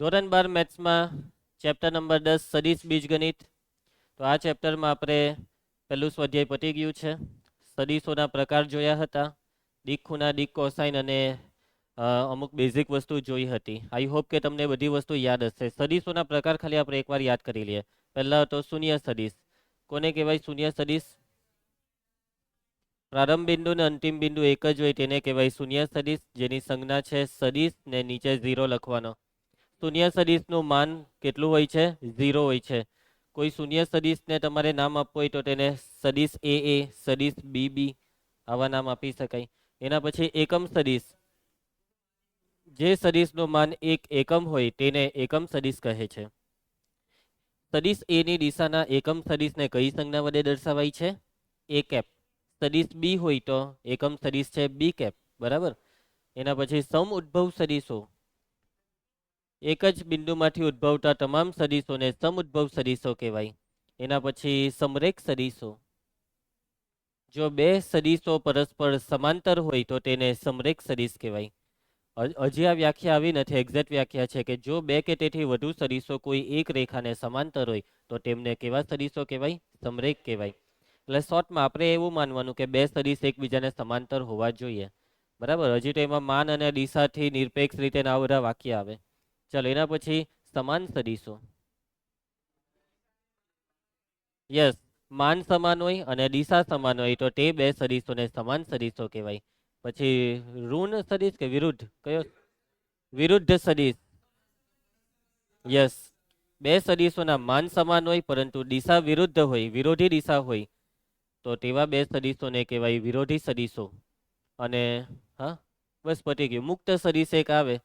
ધોરણ 12 મેથ્સમાં chapter number 10 સદિશ બીજગણિત. તો આ ચેપ્ટરમાં આપણે પહેલું સ્વાધ્યાય પતી ગયું છે. સદિશોના પ્રકાર જોયા હતા, દિક ખૂણા, દિક કોસાઇન અને અમુક બેઝિક વસ્તુ જોઈ હતી. આઈ હોપ કે તમને બધી વસ્તુ યાદ હશે. સદિશોના પ્રકાર ખાલી આપણે એકવાર યાદ કરી લઈએ. પહેલા તો શૂન્ય સદિશ. કોને કહેવાય શૂન્ય સદિશ? પ્રારંભ બિંદુ ને અંતિમ બિંદુ એક જ હોય તેને કહેવાય શૂન્ય સદિશ, જેની સંજ્ઞા છે સદિશ ને નીચે 0 લખવાનો. શૂન્ય સદિશનું માન કેટલું હોય છે? 0 હોય છે. કોઈ શૂન્ય સદિશને તમારે નામ આપવું હોય તો તેને સદિશ એ એ, સદિશ બી બી આવા નામ આપી શકાય. એના પછી એકમ સદિશ. જે સદિશનું માન 1 એકમ હોય તેને એકમ સદિશ કહે છે. સદિશ એ ની દિશાના એકમ સદિશને કઈ સંજ્ઞા વડે દર્શાવાય છે? એ કેપ. સદિશ બી હોય તો એકમ સદિશ છે બી કેપ, બરાબર. એના પછી સમ ઉદ્ભવ સદિશો. એક જ બિંદુમાંથી ઉદ્ભવતા તમામ સદિશોને સમઉદ્ભવ સદિશો કહેવાય. એના પછી સમરેખ સદિશો. જો બે સદિશો પરસ્પર સમાંતર હોય તો તેને સમરેખ સદિશ કહેવાય. હજી આ વ્યાખ્યા આવી નથી, એક્ઝેક્ટ વ્યાખ્યા છે કે જો બે કે તેથી વધુ સદિશો કોઈ એક રેખાને સમાંતર હોય તો તેમને કેવા સદિશો કહેવાય? સમરેખ કહેવાય. એટલે શોર્ટમાં આપણે એવું માનવાનું કે બે સદિશ એકબીજાને સમાંતર હોવા જોઈએ, બરાબર. હજી તો એમાં માન અને દિશાથી નિરપેક્ષ રીતે આ બધા વાક્ય આવે. ચાલો, એના પછી સમાન સદિશો. યસ, માન સમાન હોય અને દિશા સમાન હોય તો તે બે સદિશોને સમાન સદિશો કહેવાય. પછી ઋણ સદિશ કે વિરુદ્ધ? કયો? વિરુદ્ધ સદિશ. યસ, બે સદિશોના માન સમાન હોય પરંતુ દિશા વિરુદ્ધ હોય, વિરોધી દિશા હોય તો તેવા બે સદિશોને કહેવાય વિરોધી સદિશો. અને હા, બસ પતી ગયું. મુક્ત સદિશ એક આવે.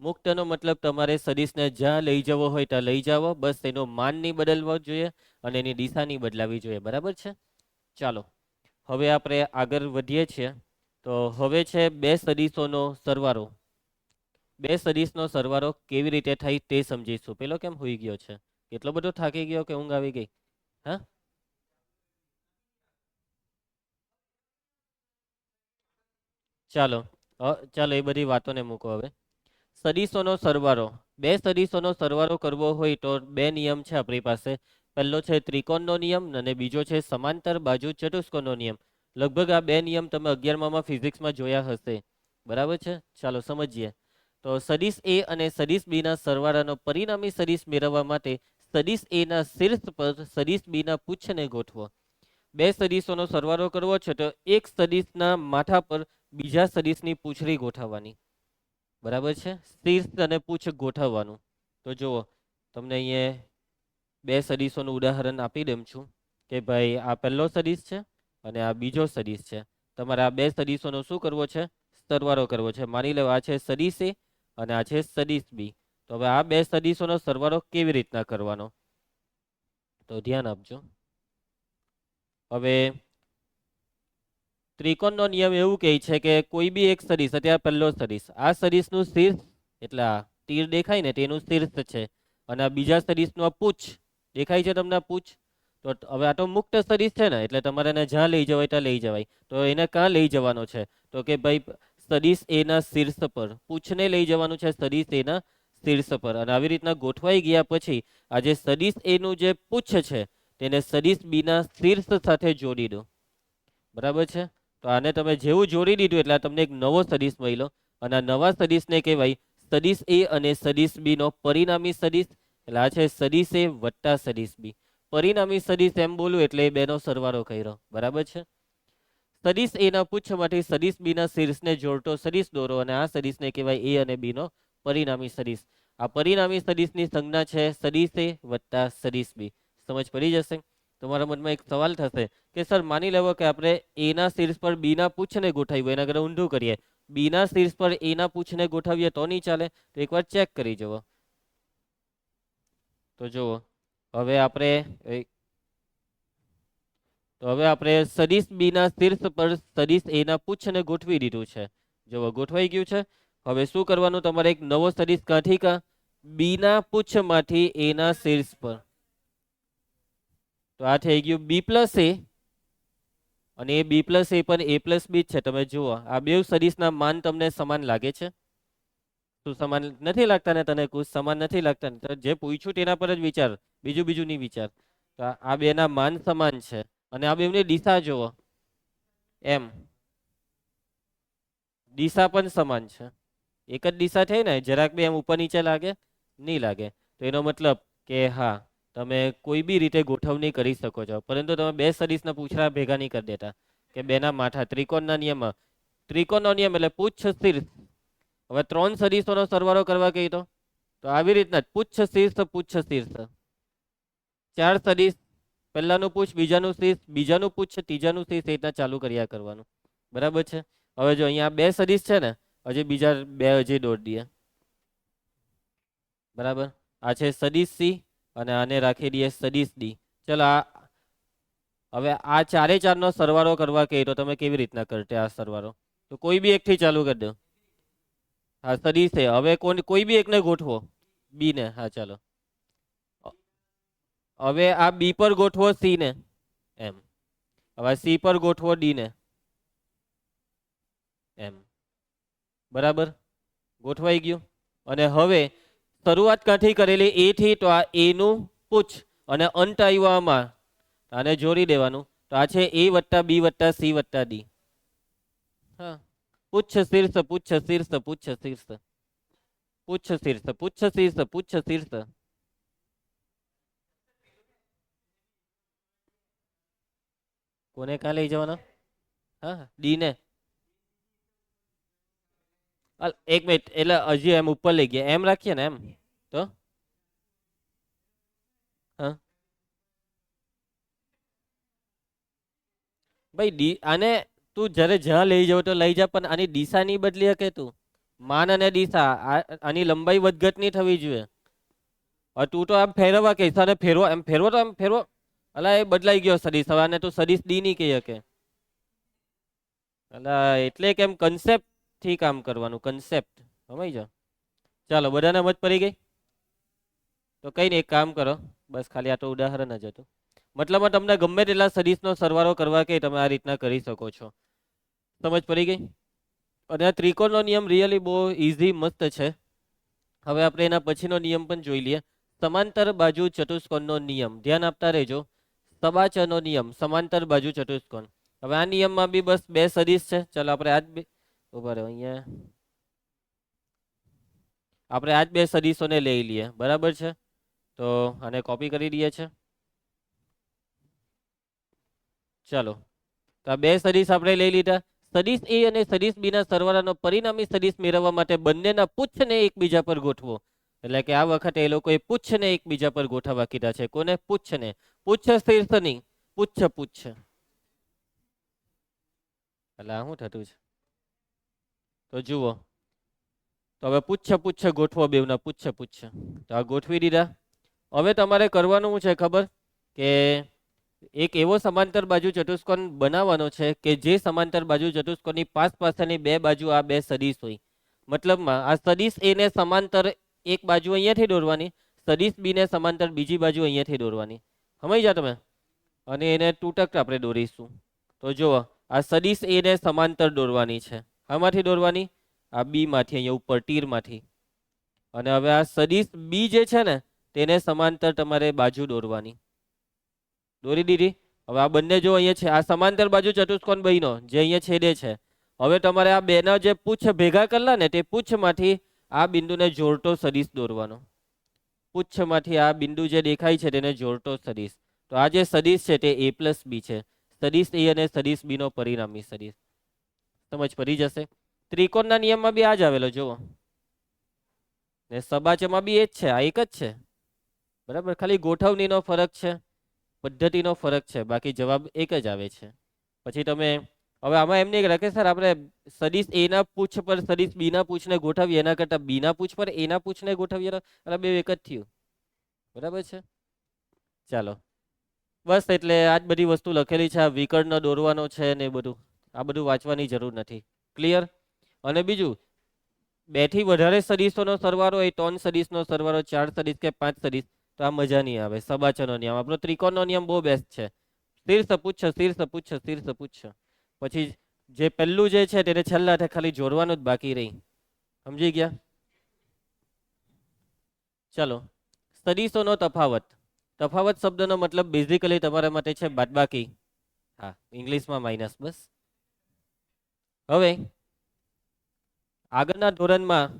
મુક્તનો મતલબ તમારે સદિશને જ્યાં લઈ જવો હોય ત્યાં લઈ જાવો, બસ એનો માન નહીં બદલવો જોઈએ અને એની દિશા નહીં બદલાવી જોઈએ, બરાબર છે. ચાલો, હવે આપણે આગળ વધીએ છીએ. તો હવે છે બે સદિશોનો સરવાળો. બે સદિશનો સરવાળો કેવી રીતે થાય તે સમજીશું. પેલો કેમ હોઈ ગયો છે? એટલો બધો થાકી ગયો કે ઊંઘ આવી ગઈ? હા, ચાલો. ચાલો, એ બધી વાતોને મૂકો હવે. સદિશોનો સરવાળો. બે સદિશોનો સરવાળો કરવો હોય તો બે નિયમ છે આપણી પાસે. પહેલો છે ત્રિકોણનો નિયમ અને બીજો છે સમાંતર બાજુ ચતુષ્કોણનો નિયમ. લગભગ આ બે નિયમ તમે 11માં ફિઝિક્સમાં જોયા હશે, બરાબર છે. ચાલો સમજીએ. તો સદિશ એ અને સદિશ બી ના સરવાળાનો પરિણામી સદિશ મેળવવા માટે સદિશ એ ના શીર્ષ પર સદિશ બી ના પુચ્છને ગોઠવો. બે સદિશોનો સરવાળો કરવો છે તો એક સદિશના માથા પર બીજા સદિશની પૂંછડી ગોઠવવાની, બરાબર છે. શીર્ષ અને પૂછ ગોઠવવાનું. તો જુઓ, તમને અહીંયા બે સદિશોનું ઉદાહરણ આપી દઉં છું કે ભાઈ આ પહેલો સદિશ છે અને આ બીજો સદિશ છે. તમારે આ બે સદિશોનો શું કરવો છે? સરવાળો કરવો છે. માની લો આ છે સદિશ એ અને આ છે સદિશ બી. તો હવે આ બે સદિશોનો સરવાળો કેવી રીતના કરવાનો? તો ધ્યાન આપજો. હવે ત્રિકોણનો નિયમ એવું કહે છે કે કોઈ બી એક સદિશ, અત્યારે પહેલો સદિશ, આ સદિશનું શીર્ષ એટલે આ તીર દેખાય ને તેનું શીર્ષ છે અને આ બીજા સદિશનું આ પૂછ દેખાય છે તમને, પૂછ. તો હવે આ તો મુક્ત સદિશ છે ને, એટલે તમારે એને જ્યાં લઈ જવાય ત્યાં લઈ જવાય. તો એને ક્યાં લઈ જવાનો છે? તો કે ભાઈ સદિશ એના શીર્ષ પર, પૂછને લઈ જવાનું છે સદિશ એના શીર્ષ પર. અને આવી રીતના ગોઠવાઈ ગયા પછી આ જે સદિશ એનું જે પૂછ છે તેને સદિશ બીના શીર્ષ સાથે જોડી દો, બરાબર છે. તો આને તમે જેવું જોડી દીધું એટલે તમને એક નવો સદિશ મળ્યો અને આ નવા સદિશને કહેવાય સદિશ એ અને સદિશ બી નો પરિણામી સદિશ. એટલે આ છે સદિશ એ વત્તા સદિશ બી. પરિણામી સદિશ એમ બોલું એટલે એ બેનો સરવાળો કર્યો, બરાબર છે. સદિશ એ ના પુચ્છમાંથી સદિશ બી ના શીર્ષને જોડતો સદિશ દોરો અને આ સદિશને કહેવાય એ અને બી નો પરિણામી સદિશ. આ પરિણામી સદિશની સંજ્ઞા છે સદિશ એ વત્તા સદિશ બી. સમજ પડી જશે. તમારા મનમાં એક સવાલ થશે કે સર માની લેવો કે આપણે એના શીર્ષ પર બીના પૂછને ગોઠવ્યું, એના કરતા ઊંધું કરીએ. બીના શીર્ષ પર એના પૂછને ગોઠવીએ તો નહીં ચાલે? તો એકવાર ચેક કરી જુઓ. તો જુઓ, હવે આપણે સદિશ બી ના શીર્ષ પર સદિશ એ ના પૂછને ગોઠવી દીધું છે. જુઓ, ગોઠવાઈ ગયું છે. હવે શું કરવાનું? તમારે એક નવો સદિશ કાંથી કા બી ના પૂછમાંથી એના શીર્ષ પર. તો આ થઈ ગયું બી પ્લસ એ અને એ બી પ્લસ એ પણ એ પ્લસ બી જ છે. તમે જુઓ, આ બે સદિશના માન તમને સમાન લાગે છે? શું સમાન નથી લાગતા ને તને? કુછ સમાન નથી લાગતા ને? તો જે પૂછ્યું તેના પર જ વિચાર, બીજું બીજું નહીં વિચાર. તો આ બેના માન સમાન છે અને આ બેની દિશા જુઓ, એમ દિશા પણ સમાન છે. એક જ દિશા થઈ ને, જરાક બે એમ ઉપર નીચે લાગે નહીં લાગે. તો એનો મતલબ કે હા, તમે કોઈ બી રીતે ગોઠવણી કરી શકો છો, પરંતુ તમે બે સદીશના પૂછડા ભેગા નહીં કરી દેતા કે બેના માથા. ત્રિકોણના નિયમમાં ત્રિકોણનો નિયમ એટલે પુચ્છ શીર્ષ. હવે 3 સદીશોનો સરવાળો કરવા કહીએ તો આવી રીતના જ પુચ્છ શીર્ષ પુચ્છ શીર્ષ. 4 સદીશ, પહેલાનું પુચ્છ, બીજાનું શીર્ષ, બીજાનું પુચ્છ, ત્રીજાનું શીર્ષ, એ રીતના ચાલુ કર્યા કરવાનું. બરાબર છે. હવે જો અહીંયા 2 સદીશ છે ને, હજી બીજા 2 હજી દોડી દઈએ. બરાબર, આ છે સદીશ સી અને આને રાખી દઈએ સદીશ ડી. ચલો હવે આ 4 નો સરવાળો કરવા કહીએ તો તમે કેવી રીતના કરતે આ સરવાળો? તો કોઈ બી એકથી ચાલુ કરી દો. હા, સદીશ છે. હવે કોઈ બી એકને ગોઠવો, બી ને. હા ચાલો, હવે આ બી પર ગોઠવો સી ને, એમ. હવે સી પર ગોઠવો ડી ને, એમ. બરાબર, ગોઠવાઈ ગયું. અને હવે શરૂઆત ક્યાંથી કરેલી? એ થી. તો આ એ નું પુચ્છ અને અંત આવ્યો આમાં, આને જોડી દેવાનું. તો આ છે એ વત્તા બી વત્તા સી વત્તા ડી. હા, પુચ્છ શીર્ષ પુચ્છ શીર્ષ પુચ્છ શીર્ષ પુચ્છ શીર્ષ પુચ્છ શીર્ષ પુચ્છ શીર્ષ. કોને ક્યાં લઈ જવાના? હા, ડી ને. એક મિનિટ, એટલે હજી એમ ઉપર લઈ ગયા, એમ રાખીએ ને? એમ તો હા ભાઈ, ડી આને તું જ્યારે જ્યાં લઈ જાવ તો લઈ જા, પણ આની દિશા નહીં બદલી શકે તું. માન અને દિશા, આની લંબાઈ વધઘટ નહીં થવી જોઈએ. તું તો આમ ફેરવવા કહીશ, અને ફેરવો, એમ ફેરવો તો એમ ફેરવો. અલા એ બદલાઈ ગયો સદીશ, હવે આને તું સદીશ ડી નહીં કહી શકે. અલા એટલે કેમ કન્સેપ્ટ થી કામ કરવાનું, કન્સેપ્ટ સમજ જાઓ. ચાલો, બધાને સમજ પડી ગઈ? તો કઈ નહીં, એક કામ કરો, બસ ખાલી આ તો ઉદાહરણ જ હતું. મતલબમાં તમને ગમે તેટલા સદીશનો સરવાળો કરવા કે તમે આ રીતના કરી શકો છો. સમજ પડી ગઈ? અને આ ત્રિકોણનો નિયમ રિયલી બહુ ઇઝી મસ્ત છે. હવે આપણે એના પછીનો નિયમ પણ જોઈ લઈએ. સમાંતર બાજુ ચતુષ્કોણનો નિયમ, ધ્યાન આપતા રહેજો. સબાચરનો નિયમ, સમાંતર બાજુ ચતુષ્કોણ. હવે આ નિયમમાં બી બસ 2 સદીશ છે. ચાલો આપણે આજ બે ઉભા રહ્યો, અહીંયા આપણે આજ 2 સદીશોને લઈ લઈએ. બરાબર છે, તો આને કોપી કરી દઈએ છે. ચાલો, તો આ 2 સદીશ આપણે લઈ લીધા. સદીશ એ અને સદીશ બી ના સરવાળાનો પરિણામી સદીશ મેળવવા માટે બંનેના પુચ્છને એકબીજા પર ગોઠવો. એટલે કે આ વખતે એ લોકોએ પુચ્છને એકબીજા પર ગોઠવવા કીધા છે. કોને? પુચ્છને. પુચ્છ શીર્ષ નહીં, પુચ્છ પુચ્છ. એટલે આ શું થતું છે? તો જુઓ, તો હવે પુચ્છ પુચ્છ ગોઠવો, બેવના પુચ્છ પુચ્છ. તો આ ગોઠવી દીધા. હવે તમારે કરવાનું શું છે ખબર? કે એક એવો સમાંતર બાજુ ચતુષ્કોણ બનાવવાનો છે કે જે સમાંતર બાજુ ચતુષ્કોણની પાસની 2 બાજુ આ 2 સદીશ હોય. મતલબમાં આ સદીશ એ ને સમાંતર એક બાજુ અહીંયાથી દોરવાની, સદીશ બી ને સમાંતર બીજી બાજુ અહીંયાથી દોરવાની. સમજી જા તમે? અને એને તૂટક આપણે દોરીશું. તો જુઓ, આ સદીશ એ ને સમાંતર દોરવાની છે. આમાંથી દોરવાની? આ બી માંથી, અહીંયા ઉપર તીરમાંથી. અને હવે આ સદીશ બી જે છે ને, તેને સમાંતર તમારે બાજુ દોરવાની. દોરી દીધી. હવે આ બંને જો અહીંયા છે, આ સમાંતર બાજુ ચતુષ્કોણ બન્યો જે અહીંયા છેદે છે. હવે તમારે આ બેના જે પુચ્છ ભેગા કરલા ને, તે પુચ્છમાંથી આ બિંદુને જોડતો સદીશ દોરવાનો. પુચ્છમાંથી આ બિંદુ જે દેખાય છે તેને જોડતો સદીશ. તો આ જે સદીશ છે તે a પ્લસ બી છે. સદીશ એ અને સદીશ બી નો પરિણામી સદીશ. સમજ પડી જશે? ત્રિકોણના નિયમમાં બી આ જ આવેલો જુઓ, ને સબાચમાં બી એ જ છે, આ એક જ છે. બરાબર, ખાલી ગોઠવણીનો ફરક છે, પદ્ધતિનો ફરક છે, બાકી જવાબ એક જ આવે છે. પછી તમે હવે આમાં એમ નહીં રાખે સર આપણે સદીશ એ ના પૂછ પર સદીશ બી ના પૂછને ગોઠવીએ, એના કરતા બી ના પૂછ પર એ ના પૂછને ગોઠવીએ, એટલે બે એક જ થયું. બરાબર છે. ચાલો, બસ એટલે આજ બધી વસ્તુ લખેલી છે. આ વિકર્ણ દોરવાનો છે ને એ બધું, આ બધું વાંચવાની જરૂર નથી. ક્લિયર? અને બીજું, 2 થી વધારે સદીશોનો સરવાળો હોય, 3 સદીશનો સરવાળો, 4 સદીશ કે 5 સદીશ, તો આ મજા નહીં આવે. સબાચરનો નિયમ, આપણો ત્રિકોણનો નિયમ બહુ બેસ્ટ છે. શીર્ષ પુચ્છ શીર્ષ પુચ્છ શીર્ષ પુચ્છ. પછી જે પહેલું જે છે તેને છેલ્લા ખાલી જોડવાનું જ બાકી રહી. સમજી ગયા? ચાલો, સદીશોનો તફાવત. તફાવત શબ્દનો મતલબ બેઝિકલી તમારા માટે છે બાદબાકી. હા, ઇંગ્લિશમાં માઇનસ. બસ. હવે આગળના ધોરણમાં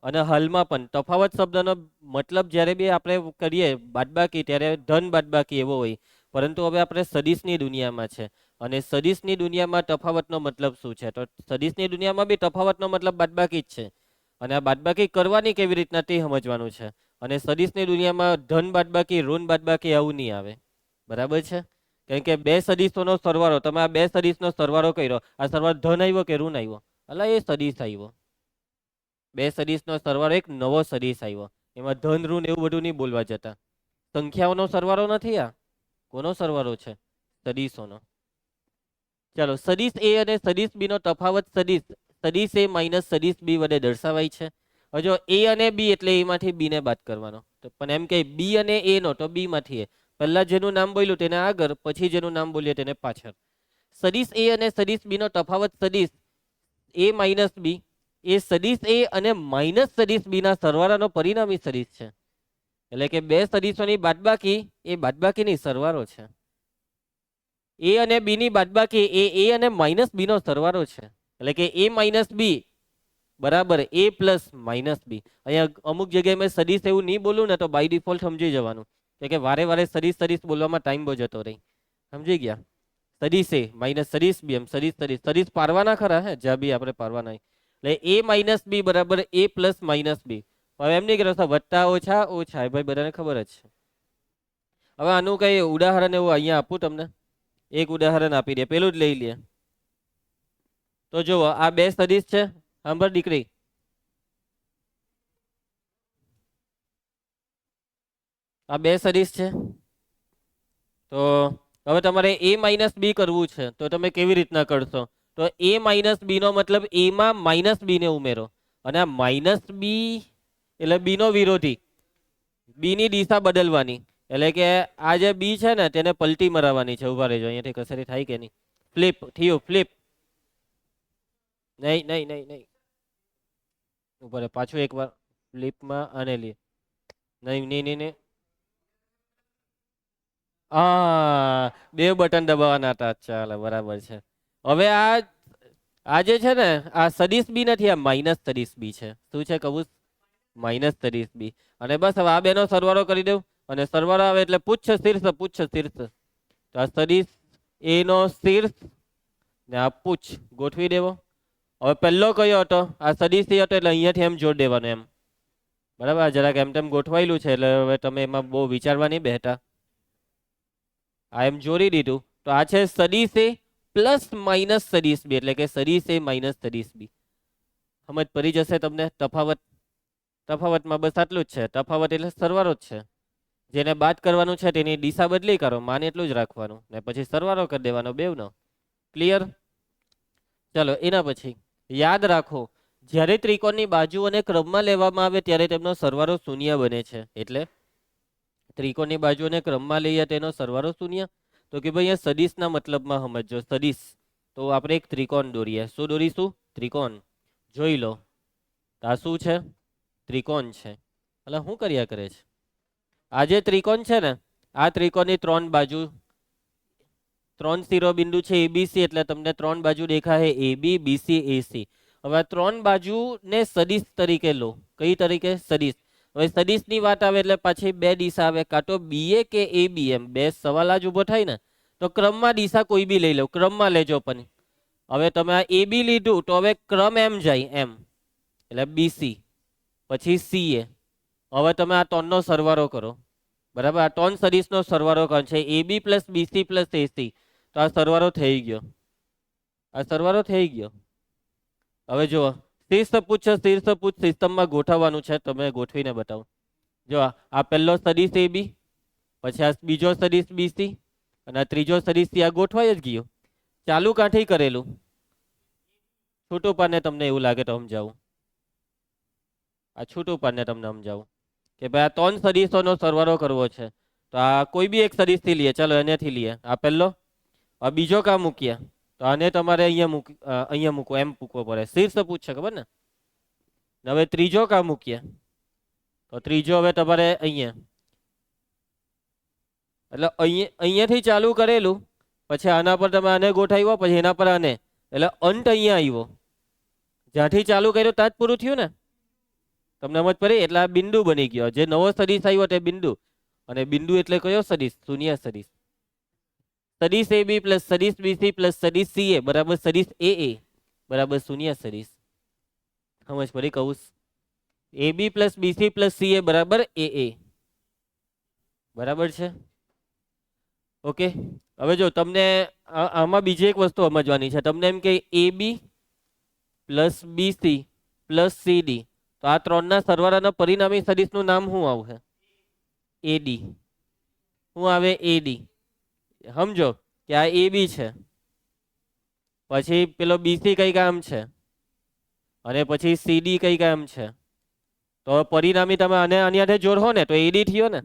અને હાલમાં પણ તફાવત શબ્દનો મતલબ જ્યારે બી આપણે કરીએ બાદબાકી ત્યારે ધન બાદબાકી એવો હોય, પરંતુ હવે આપણે સદીશની દુનિયામાં છે અને સદીશની દુનિયામાં તફાવતનો મતલબ શું છે? તો સદીશની દુનિયામાં બી તફાવતનો મતલબ બાદબાકી જ છે અને આ બાદબાકી કરવાની કેવી રીતના તે સમજવાનું છે. અને સદીશની દુનિયામાં ધન બાદબાકી ઋણ બાદબાકી આવું નહીં આવે. બરાબર છે? કારણ કે બે સદીશોનો સરવાળો, તમે આ બે સદીશનો સરવાળો કર્યો, આ સરવાળો ધન આવ્યો કે ઋણ આવ્યો? અલા એ સદીશ આવ્યો. બે સદીશનો સરવાળો એક નવો સદીશ આવ્યો. એમાં ધન ઋણ એવું બધું નહીં બોલવા જતા. સંખ્યાઓનો સરવાળો નથી આ. કોનો સરવાળો છે? સદીશોનો. ચાલો, સદીશ એ અને સદીશ બી નો તફાવત. સદીશ એ માઇનસ સદીશ બી વડે દર્શાવાય છે. હવે જો એ અને બી એટલે એમાંથી બી ને બાદ કરવાનો. પણ એમ કે બી અને એ નો, તો બી માંથી એ. પહેલા જેનું નામ બોલ્યું તેને આગળ, પછી જેનું નામ બોલીએ તેને પાછળ. સદીશ એ અને સદીશ બી નો તફાવત. સદીશ એ માઇનસ બી એ સદીશ એ અને માઇનસ સદીશ બી ના સરવાળાનો પરિણામી સદીશ છે. એટલે કે બે સદીશોની બાદબાકી એ બાદબાકીની સરવાળો છે. એ અને બી ની બાદબાકી એ અને માઇનસ બી નો સરવાળો છે. એટલે કે એ માઇનસ બી બરાબર એ પ્લસ માઇનસ બી. અહીંયા અમુક જગ્યાએ મેં સદીશ એવું નહીં બોલું ને તો બાય ડિફોલ્ટ સમજી જવાનું કે વારે વારે સદીશ સદીશ બોલવામાં ટાઈમ બહુ જતો રહી. સમજી ગયા? સદીશ એ માઇનસ સદીશ બી, એમ સદીશ સદીશ સદીશ પારવાના ખરા, હે જ્યાં બી આપણે પારવાના. એટલે એ માઇનસ બી બરાબર એ પ્લસ માઇનસ બી. હવે એમ નહીં કરો વત્તા ઓછા ઓછા, એ ભાઈ બધાને ખબર જ છે. હવે આનું કઈ ઉદાહરણ એવું અહીંયા આપું તમને. એક ઉદાહરણ આપી દે, પેલું જ લઈ લે. તો જુઓ, આ બે સદીશ છે. સાંભળ દીકરી, આ બે સદીશ છે. તો હવે તમારે એ માઇનસ બી કરવું છે, તો તમે કેવી રીતના કરશો? તો એ માઇનસ બી નો મતલબ એમાં માઇનસ બી ને ઉમેરો. અને આ માઇનસ બી એટલે બી નો વિરોધી, બી ની દિશા બદલવાની. એટલે કે આ જે બી છે ને તેને પલટી મરાવવાની છે. ઉભા રહેજો, અહીંયાથી કસરી થાય કે નહીં? ફ્લિપ થયું, ફ્લિપ. નહીં નહીં નહીં નહીં, ઉભા રહે, પાછું એકવાર ફ્લિપમાં આને લે. નહીં નહીં નહીં નહીં, હા બે બટન દબાવવાના હતા. ચાલો બરાબર છે. હવે આ જે છે ને આ સદીશ બી નથી, આ માઇનસ સદીશ બી છે. શું છે કહું? માઇનસ સદીશ બી. અને બસ હવે આ બેનો સરવાળો કરી દઉં અને સરવાળો આવે એટલે પુચ્છ શીર્ષ પુચ્છ શીર્ષ. તો આ સદીશ એ નો શીર્ષ ને આ પુચ્છ ગોઠવી દેવો. હવે પહેલો કયો હતો? આ સદીશ એ હતો એટલે અહીંયાથી એમ જોડ દેવાનું એમ. બરાબર, જરાક એમ તેમ ગોઠવાયેલું છે એટલે હવે તમે એમાં બહુ વિચારવા નહીં બેઠા. આ એમ જોડી દીધું. તો આ છે સદીશ એ પ્લસ માઇનસ સદીશ બી, એટલે કે સદીશ એ માઇનસ સદીશ બી. સમજ પડી જશે તમને? તફાવત, તફાવતમાં બસ આટલું જ છે. તફાવત એટલે સરવાળો જ છે. જેને બાદ કરવાનું છે તેની દિશા બદલી કરો, માન એટલું જ રાખવાનું ને પછી સરવાળો કરી દેવાનો બેવનો. ક્લિયર? ચલો, એના પછી યાદ રાખો, જ્યારે ત્રિકોણની બાજુઓને ક્રમમાં લેવામાં આવે ત્યારે તેમનો સરવાળો શૂન્ય બને છે. એટલે ત્રિકોણની બાજુઓને ક્રમમાં લઈએ તેનો સરવાળો શૂન્ય. તો કે ભાઈ અહીંયા સદીશના મતલબમાં સમજો. સદીશ તો આપણે એક ત્રિકોણ દોરીએ. શું દોરીશું? ત્રિકોણ. જોઈ લો, આ શું છે? ત્રિકોણ છે. એટલે શું કર્યા કરે છે? આ જે ત્રિકોણ છે ને, આ ત્રિકોણની ત્રણ બાજુ, ત્રણ શિરોબિંદુ છે એબીસી, એટલે તમને ત્રણ બાજુ દેખાય એ બી બીસી એસી. હવે આ ત્રણ બાજુને સદીશ તરીકે લો. કઈ તરીકે? સદીશ. હવે સદીશની વાત આવે એટલે પાછી બે દિશા આવે, કાં તો બીએ કે એ બી, એમ બે સવાલ જ ઉભો થાય ને. તો ક્રમમાં દિશા કોઈ બી લઈ લો, ક્રમમાં લેજો. પણ હવે તમે આ એ બી લીધું તો હવે ક્રમ એમ જાય એમ, એટલે બીસી પછી સીએ. હવે તમે આ ત્રણનો સરવાળો કરો. બરાબર, આ ત્રણ સદીશનો સરવાળો કરો છે એ બી પ્લસ બીસી પ્લસ એસી. તો આ સરવાળો થઈ ગયો, આ સરવાળો થઈ ગયો. હવે જુઓ, શીર્ષ પુચ્છ સિસ્ટમમાં ગોઠવવાનું છે. તમે ગોઠવીને બતાવો. જો આ પહેલો સદીશ એ બી, પછી આ બીજો સદીશ બીસી અને આ ત્રીજો સદીશ આ ગોઠવાઈ જ ગયો. ચાલુ કાંઠી કરેલું, છૂટું પાને તમને એવું લાગે તો સમજાવું. આ છૂટું પાને તમને સમજાવું કે ભાઈ આ ત્રણ સદીશોનો સરવાળો કરવો છે. તો આ કોઈ બી એક સદીશથી લઈએ. ચાલો એનેથી લઈએ. આ પહેલો, આ બીજો કાં મૂકીએ? તો આને તમારે અહીંયા મૂકવો, એમ મૂકવો પડે. શીર્ષ પૂછ છે, ખબર ને? હવે ત્રીજો કાં મૂકીએ? તો ત્રીજો હવે તમારે અહીંયા, એટલે અહીંયાથી ચાલુ કરેલું, પછી આના પર તમે આને ગોઠવ્યો, પછી એના પર આને, એટલે અંત અહીંયા આવ્યો. જ્યાંથી ચાલુ કર્યું ત્યાં જ પૂરું થયું ને, તમને સમજ પડી? એટલે આ બિંદુ બની ગયો. જે નવો સદિશ આવ્યો તે બિંદુ, અને બિંદુ એટલે કયો સદિશ? શૂન્ય સદિશ. સદિશ AB પ્લસ સદિશ BC પ્લસ સદિશ CA બરાબર સદિશ AA બરાબર શૂન્ય સદિશ. સમજ પડી? કહું AB plus BC plus CA બરાબર AA. બરાબર છે? ઓકે. હવે જો તમને આમાં બીજી એક વસ્તુ સમજવાની છે. તમને એમ કે AB plus BC plus CD, તો આ ત્રણના સરવાળાના પરિણામી સદિશનું નામ શું આવશે? AD. શું આવે? AD. સમજો કે આ AB છે, પછી પેલો BC કઈ કામ છે, અને પછી CD કઈ કામ છે. તો પરિણામી તમે આને આની સાથે જોડો ને તો AD થયો ને.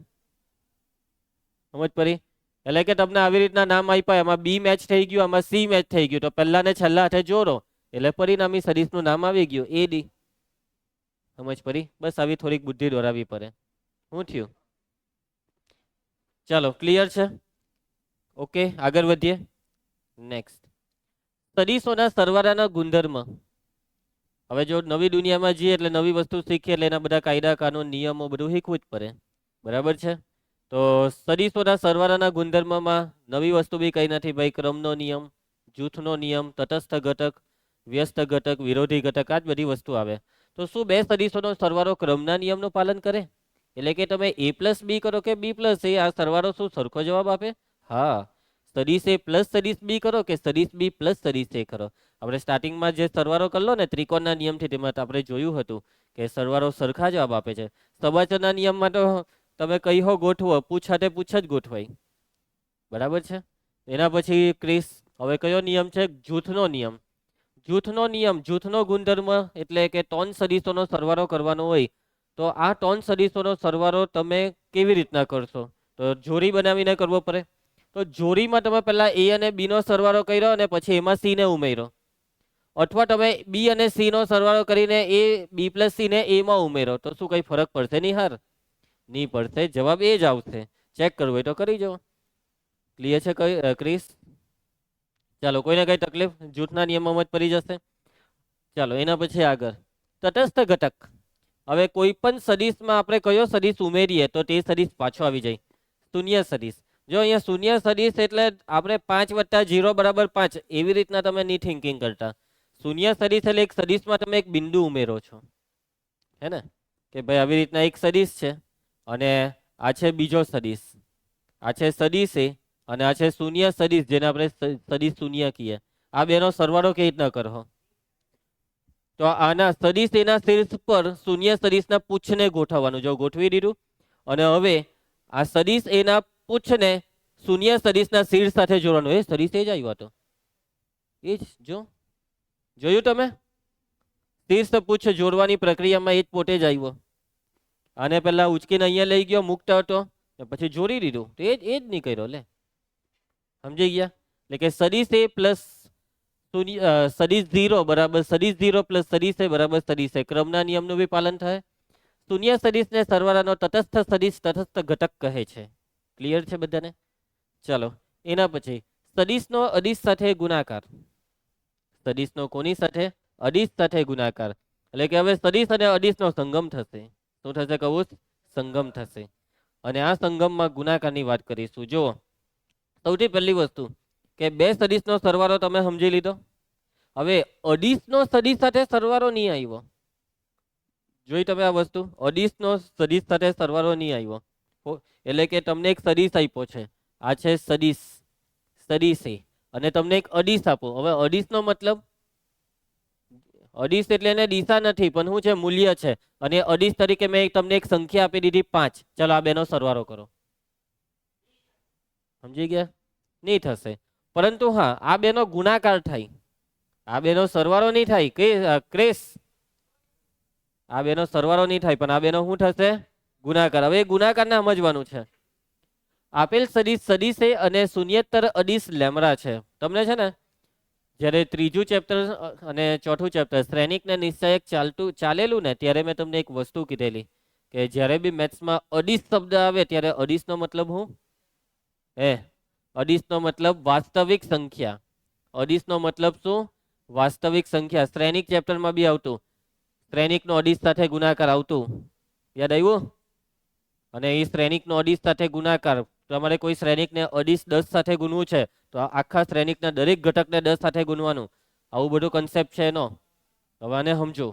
સમજ પડી? એટલે કે તમને આવી રીતના નામ આપ્યા, એમાં B મેચ થઈ ગયું, આમાં C મેચ થઈ ગયું, તો પહેલા ને છેલ્લા હાથે જોડો એટલે પરિણામી સદિશનું નામ આવી ગયું AD. સમજ પડી? બસ આવી થોડીક બુદ્ધિ દોરાવી પડે. શું થયું? ચાલો, ક્લિયર છે? ઓકે, આગળ વધીએ. નેક્સ્ટ, સદિશોના સરવાળાના ગુણધર્મ. હવે જો નવી દુનિયામાં જઈએ એટલે નવી વસ્તુ શીખીએ, એટલે એના બધા કાયદા કાનૂન નિયમો બધું શીખવું જ પડે. બરાબર છે? તો સદિશોના સરવાળાના ગુણધર્મમાં નવી વસ્તુ બી કઈ નથી ભાઈ. ક્રમનો નિયમ, જૂથનો નિયમ, તટસ્થ ઘટક, વ્યસ્ત ઘટક, વિરોધી ઘટક, આ જ બધી વસ્તુ આવે. તો શું બે સદિશોનો સરવાળો ક્રમના નિયમનું પાલન કરે? એટલે કે તમે A પ્લસ B કરો કે B પ્લસ A, આ સરવાળો શું સરખો જવાબ આપે? હા. સદિશ A પ્લસ સદિશ B કરો કે સદિશ B પ્લસ સદિશ A કરો. આપણે સ્ટાર્ટિંગમાં જે સરવાળો કરલો ને ત્રિકોણના નિયમથી, તેમાં આપણે જોયું હતું કે સરવાળો સરખા જવાબ આપે છે. સબાચરના નિયમમાં તો તમે કઈ હો ગોઠવો, પૂછ હાથે પૂછ જ ગોઠવાય. બરાબર છે? એના પછી ક્રિસ, હવે કયો નિયમ છે? જૂથનો નિયમ. જૂથનો નિયમ, જૂથનો ગુણધર્મ એટલે કે ત્રણ સદિશોનો સરવાળો કરવાનો હોય. તો આ ત્રણ સદિશોનો સરવાળો તમે કેવી રીતના કરશો? તો જોડી બનાવીને કરવો પડે. તો જોડીમાં તમે પહેલા A અને B નો સરવાળો કર્યો અને પછી એમાં C ને ઉમેરો, અથવા તમે B અને C નો સરવાળો કરીને B પ્લસ C ને A માં ઉમેરો, તો શું કઈ ફરક પડશે? નહીં હાર, નહીં પડશે. જવાબ એ જ આવશે. ચેક કરવું હોય તો કરી જાઓ. ક્લિયર છે ક્રિસ? ચાલો, કોઈને કઈ તકલીફ? જૂથના નિયમોમાં જ પડી જશે. ચાલો, એના પછી આગળ તટસ્થ ઘટક. હવે કોઈ પણ સદિશમાં આપણે કયો સદિશ ઉમેરીએ તો તે સદિશ પાછો આવી જાય. શૂન્ય સદિશ. જો અહીંયા શૂન્ય સદિશ એટલે આપણે 5 + 0 = 5, એવી રીતના તમે ની થિંકિંગ કરતા. શૂન્ય સદિશ એટલે એક સદિશમાં તમે એક બિંદુ ઉમેરો છો, હે ને? કે ભાઈ આવી રીતના એક સદિશ છે અને આ છે બીજો સદિશ, આ છે સદિશ A અને આ છે શૂન્ય સદિશ, જેને આપણે સદિશ શૂન્ય કહીએ. આ બેનો સરવાળો કેવી રીતના કરો? તો આના સદિશ એના શીર્ષ પર શૂન્ય સદિશના પૂછને ગોઠવવાનું. જો ગોઠવી દીધું, અને હવે આ સદિશ એના પૂછને શૂન્ય સદિશના શીર્ષ સાથે જોડવાનું. એ સદિશ એ જ આવ્યો હતો, એ જ. જો જોયું તમે? શીર્ષ પૂછ જોડવાની પ્રક્રિયામાં એ જ પોતે જ આવ્યો. આને પહેલા ઉચકીને અહીંયા લઈ ગયો, મુકતો હતો, પછી જોડી દીધું. તો એ જ નહીં કર્યો. લે, સમજી ગયા? એટલે કે સદિશ A પ્લસ સદિશ 0 બરાબર સદિશ 0 પ્લસ સદિશ A બરાબર સદિશ A. ક્રમના નિયમનું બી પાલન થાય. શૂન્ય સદિશને સરવાળાનો તટસ્થ સદિશ તટસ્થ ઘટક કહે છે. ક્લિયર છે બધાને? ચાલો, એના પછી સદિશનો અદિશ સાથે ગુણાકાર. સદિશનો કોની સાથે? અદિશ સાથે ગુણાકાર. એટલે કે હવે સદિશ અને અદિશનો સંગમ થશે. શું થશે કહું? સંગમ થશે. અને આ સંગમમાં ગુણાકારની વાત કરીશું. જુઓ, સૌથી પહેલી વસ્તુ કે બે સદિશનો સરવાળો તમે સમજી લીધો. હવે અદિશનો સદિશ સાથે સરવાળો નહીં આવ્યો. જોઈ તમે આ વસ્તુ? અદિશનો સદિશ સાથે સરવાળો નહીં આવ્યો. એટલે કે તમને એક સદિશ આપ્યો છે, આ છે સદિશ, સદિશ A, અને તમને એક અદિશ આપો. હવે અદિશનો મતલબ, અદિશ એટલે એને દિશા નથી પણ શું છે? મૂલ્ય છે. અને અદિશ તરીકે મેં તમને એક સંખ્યા આપી દીધી 5. ચાલો, આ બેનો સરવાળો કરો. સમજી ગયા? નહીં થશે. પરંતુ હા, આ બેનો ગુણાકાર થાય, આ બેનો સરવાળો નહીં થાય. ક્રેસ, આ બેનો સરવાળો નહીં થાય, પણ આ બેનો શું થશે? ગુણાકાર. હવે ગુણાકારને સમજવાનું છે. આપેલ સદિશ સદિશ A અને શૂન્યેતર અદિશ લેમડા છે. તમને છે ને જ્યારે ત્રીજું ચેપ્ટર અને ચોથું ચેપ્ટર શ્રેણિક ને નિશ્ચયક ચાલેલું ને, ત્યારે મેં તમને એક વસ્તુ કીધેલી કે જ્યારે બી મેથ્સમાં અડીસ શબ્દ આવે ત્યારે અડીસનો મતલબ શું? અડીસનો મતલબ વાસ્તવિક સંખ્યા. અડીસનો મતલબ શું? વાસ્તવિક સંખ્યા. શ્રેણિક ચેપ્ટરમાં બી આવતું, શ્રેણિકનો અડીસ સાથે ગુણાકાર આવતું, યાદ આવ્યું? અને એ શ્રેણિકનો અડીસ સાથે ગુણાકાર, તમારે કોઈ શ્રેણિકને અડીસ 10 સાથે ગુણવું છે તો આખા શ્રેણિકના દરેક ઘટકને 10 સાથે ગુણવાનું. આવું બધું કન્સેપ્ટ છે એનો. હવે આને સમજો.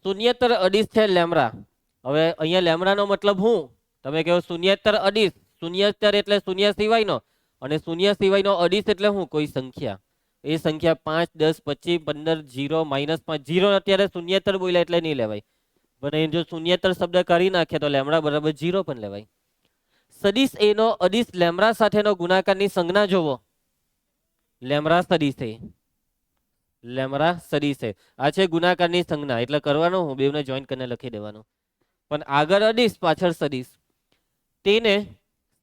શૂન્યેતર અડીસ છે લેમડા. હવે અહીંયા લેમડાનો મતલબ શું? તમે કહો શૂન્યેતર અડીસ. શૂન્યેતર એટલે શૂન્ય સિવાયનો, અને શૂન્ય સિવાયનો અડીસ એટલે શું? કોઈ સંખ્યા. એ સંખ્યા 5, 10, 25, 15, 0, -5. 0 અત્યારે શૂન્યેતર બોલ્યા એટલે નહીં લેવાય, પણ જો શૂન્યેતર શબ્દ કરી નાખે તો લેમડા બરાબર 0 પણ લેવાય. સદીશ એનો અડીસ લેમડા સાથેનો ગુણાકારની સંજ્ઞા જોવો. લેમડા સદીશે, લેમડા સદીશે. આ છે ગુણાકારની સંજ્ઞા. એટલે કરવાનું હું બેવને જોઈન્ટ કરીને લખી દેવાનું. પણ આગળ અડીસ, પાછળ સદીશ. તેને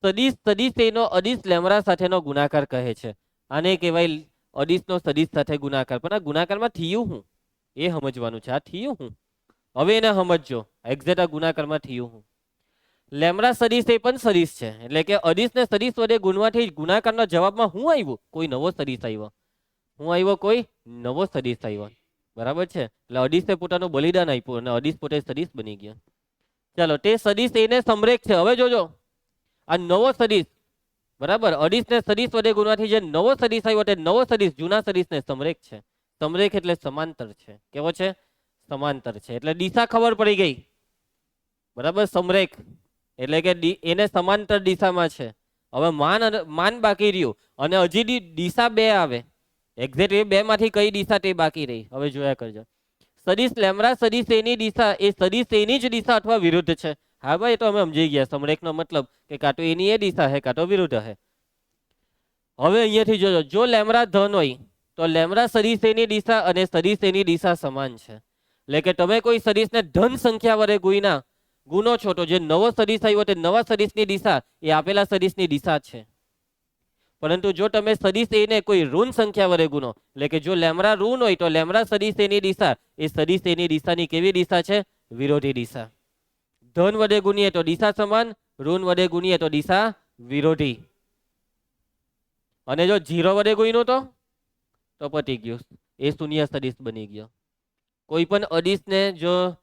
સદીશ, સદીશ એનો અડીસ લેમડા સાથેનો ગુણાકાર કહે છે. આને કહેવાય અડીસનો સદીશ સાથે ગુણાકાર. પણ આ ગુણાકારમાં થયું હું એ સમજવાનું છે. આ થયું હું હવે એને સમજો. એક્ઝેક્ટ આ ગુણાકારમાં થયું હું. લેમડા સદીશ એ પણ સદીશ છે. એટલે કે અડીસને સદીશ વડે ગુણવાથી ગુણાકારના જવાબમાં શું આવ્યું? કોઈ નવો સદીશ આવ્યો. શું આવ્યો? કોઈ નવો સદીશ આવ્યો. બરાબર છે. એટલે અડીસે પોતાનું બલિદાન આપ્યું અને અડીસ પોતે સદીશ બની ગયો. ચાલો, તે સદીશ એને સમરેખ છે. હવે જોજો, આ નવો સદીશ, બરાબર, અડીસને સદીશ વડે ગુણવાથી જે નવો સદીશ આવ્યો તે નવો સદીશ જૂના સદીશને સમરેખ છે. સમરેખ એટલે સમાંતર છે. કેવો છે? સમાંતર છે. એટલે દિશા ખબર પડી ગઈ, બરાબર. સમરેખ એટલે કે એને સમાંતર દિશામાં છે. હવે માન બાકી રહ્યું અને હજી દિશા બે આવે. એક્ઝેક્ટ એ બે માંથી કઈ દિશા તે બાકી રહી. હવે જોયા કરજો. સદીશ લેમડા સદીશ એની દિશા એ સદીશ એની જ દિશા અથવા વિરુદ્ધ છે. હા ભાઈ, તો અમે સમજી ગયા. સમરેખનો મતલબ કે કાં તો એની એ દિશા હે કાં તો વિરુદ્ધ હે. હવે અહીંયાથી જોજો, જો લેમડા ધન હોય તો લેમડા સદીશ એની દિશા અને સદીશ એની દિશા સમાન છે. એટલે કે તમે કોઈ સદીશને ધન સંખ્યા વડે ગુનો છો તો જે નવો સદીશ આવ્યો તે નવા સદીશની દિશા એ આપેલા સદીશની દિશા છે. પરંતુ જો તમે સદીશ એને કોઈ ઋણ સંખ્યા વડે ગુનો, એટલે કે જો લેમડા ઋણ હોય તો લેમડા સદીશ એની દિશા એ સદીશ એની દિશાની કેવી દિશા છે? વિરોધી દિશા. ધન વડે ગુણીએ તો દિશા સમાન, ઋણ વડે ગુણીએ તો દિશા વિરોધી. અને જો 0 વડે ગુણ્યું તો પતી ગયું, એ શૂન્ય સદીશ બની ગયો. કોઈ પણ અડીશને જો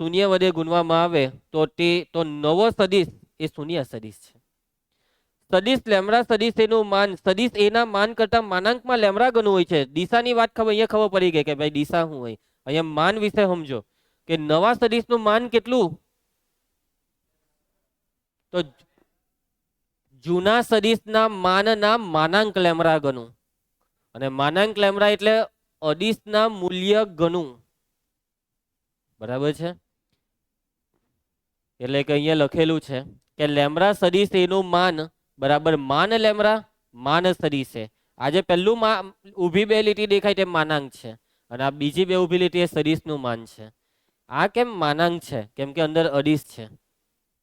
શૂન્ય વડે ગુણવામાં આવે તો નવો સદીશ એ શૂન્ય સદીશ છે. સદીશ લેમડા સદીશ એનું માન સદીશ એના માન કરતા માનાંકમાં લેમડા ગણું હોય છે. દિશાની વાત અહીંયા ખબર પડી ગઈ કે ભાઈ દિશા શું હોય. અહીંયા માન વિશે સમજો કે નવા સદીશનું માન કેટલું? તો જૂના સદીશના માનના માનાંક લેમડા ગણું. અને માનાંક લેમડા એટલે અડીશના મૂલ્ય ગણું. બરાબર છે. એટલે કે અહીંયા લખેલું છે કે લેમડા સદીશ એનું માન બરાબર માન લેમડા માન સદીશે. આજે પહેલું ઊભી બે લીટી દેખાય તે માનાંક છે અને આ બીજી બે ઊભી લીટી એ સદીશનું માન છે. આ કેમ માનાંક છે? કેમ કે અંદર અડીશ છે.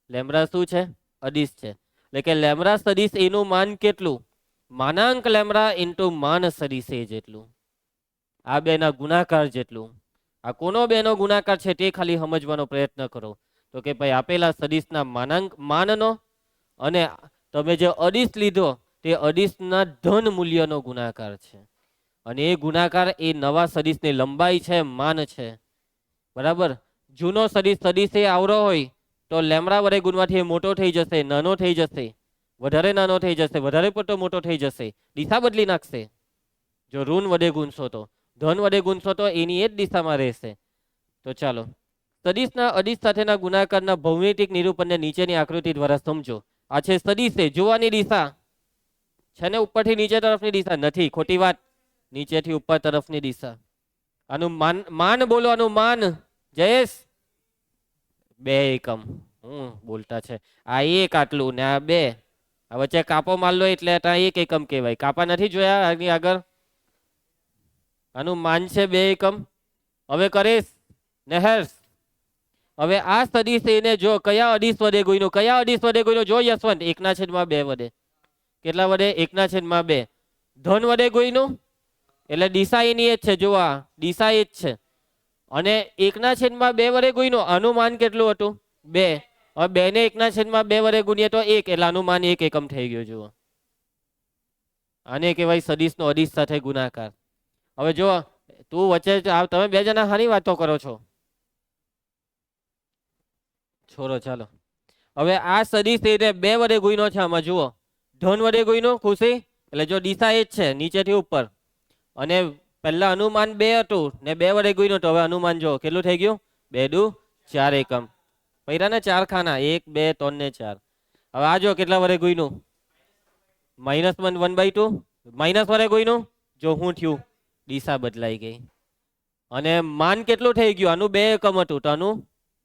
લેમડા શું છે? અડીશ છે. એટલે કે લેમડા સદીશ એનું માન કેટલું? માનાંક લેમડા ઇન્ટુ માન સદીશ એ જેટલું. આ બેના ગુણાકાર જેટલું. આ કોનો બેનો ગુણાકાર છે તે ખાલી સમજવાનો પ્રયત્ન કરો. તો કે ભાઈ આપેલા સદીશના માનનો અને તમે જે અડીશ લીધો તે અડીશના ધન મૂલ્યનો ગુણાકાર છે. અને એ ગુણાકાર એ નવા સદીશની લંબાઈ છે, માન છે. બરાબર. જૂનો સદીશ એ આવરો હોય તો લેમડા વડે ગુણવાથી એ મોટો થઈ જશે, નાનો થઈ જશે, વધારે નાનો થઈ જશે, વધારે પડતો મોટો થઈ જશે, દિશા બદલી નાખશે. જો ઋણ વડે ગુણશો તો, ધન વડે ગુણશો તો એની એ જ દિશામાં રહેશે. તો ચાલો, સદીશના અડીશ સાથેના ગુણાકારના ભૌમિતિક નિરૂપણને નીચેની આકૃતિ દ્વારા સમજો. આ છે સદીશે જોવાની દિશા છે ને, ઉપરથી નીચે તરફની દિશા નથી, ખોટી વાત. નીચેથી ઉપર તરફની દિશા. આનું માન બોલો, આનું માન. જયેશ 2 એકમ બોલતા છે. આ 1 આટલું ને આ 2. આ વચ્ચે કાપો મારલો એટલે 1 એકમ કહેવાય. કાપા નથી જોયા આની આગળ? આનું માન છે 2 એકમ. હવે કરીશ ને હર્ષ. હવે આ સદીશ એને જો કયા અડીશ વડે ગુણ્યું? કયા અડીશ વડે ગુણ્યું? જો યશવંત 1/2 વડે. કેટલા વડે? 1/2. ધન વડે ગુણ્યું એટલે દિશા એની જ છે. જો આ દિશા એ જ છે. અને 1/2 વડે ગુણ્યો, આનું માન કેટલું હતું? 2. હવે 2 ને 1/2 વડે ગુણીએ તો 1, એટલે આનું માન 1 એકમ થઈ ગયું. જુઓ, આને કહેવાય સદિશનો અદિશ સાથે ગુણાકાર. હવે જો તું વચ્ચે તમે બે જણા હાની વાતો કરો છો? છોરો, ચાલો. હવે આ સદિશ એને 2 વડે ગુણ્યો છે. આમાં જુઓ, ધન વડે ગુણ્યો, ખુશી, એટલે જો દિશા એ જ છે નીચેથી ઉપર, અને પહેલા અનુમાન 2 હતું ને 2 વડે ગુણ્યો, તો હવે અનુમાન જો કેટલું થઈ ગયું? 2 દુ 4 એકમ. પૈરા ને 4 ખાના, 1 2 3 ને 4. હવે આ જો કેટલા વડે ગુણ્યું? -1 1/2. માઇનસ વડે ગુણ્યું, જો શું થયું? દિશા બદલાઈ ગઈ. અને માન કેટલું થઈ ગયું? આનું 2 એકમ હતું, તો આનું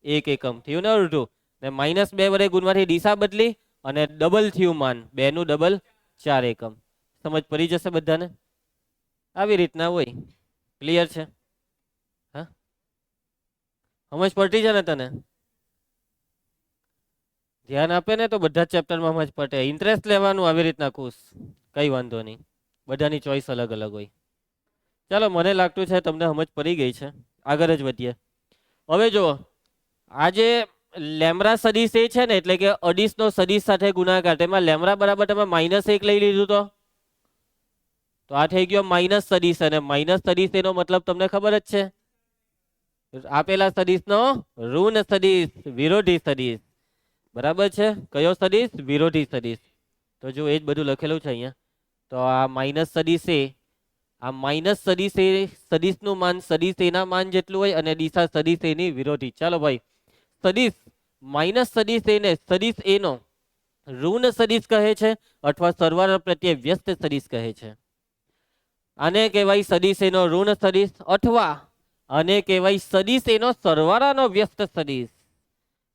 1 એકમ થયું ને અડધું. ને -2 વડે ગુણવાથી દિશા બદલી અને ડબલ થયું માન, 2 નું ડબલ 4 એકમ. સમજ પડી જશે બધાને? આવી રીતના હોય. ક્લિયર છે? હા, સમજ પડતી છે ને તને? ધ્યાન આપે ને તો બધા ચેપ્ટરમાં સમજ પડે. ઇન્ટરેસ્ટ લેવાનું આવી રીતના ખુશ, કઈ વાંધો નહીં. બધાની ચોઈસ અલગ અલગ હોય. ચાલો, મને લાગતું છે તમને સમજ પડી ગઈ છે. આગળ જ વધીએ. હવે જુઓ, આજે લેમડા સદિશ એ છે ને, એટલે કે અદિશનો સદિશ સાથે ગુણાકાર, તેમાં લેમડા બરાબર તમે -1 લઈ લીધું તો આ થઈ ગયો માઇનસ સદિશ. અને માઇનસ સદિશ એનો મતલબ તમને ખબર જ છે, આપેલા સદિશનો ઋણ સદિશ, વિરોધી સદિશ. બરાબર છે? કયો સદિશ? વિરોધી સદિશ. તો જો એ જ બધું લખેલું છે અહીંયા. તો આ માઇનસ સદિશ એ, આ માઇનસ સદિશ એ સદિશનું માન સદિશ એના માન જેટલું હોય, અને દિશા સદિશ એની વિરોધી. ચાલો ભાઈ, સદિશ માઇનસ સદિશ એને સદિશ એનો ઋણ સદિશ કહે છે, અથવા સરવાળા પ્રત્યે વ્યસ્ત સદિશ કહે છે. આને કહેવાય સદિશ એનો ઋણ સદિશ, અથવા આને કહેવાય સદિશ એનો સરવાળાનો વ્યસ્ત સદિશ.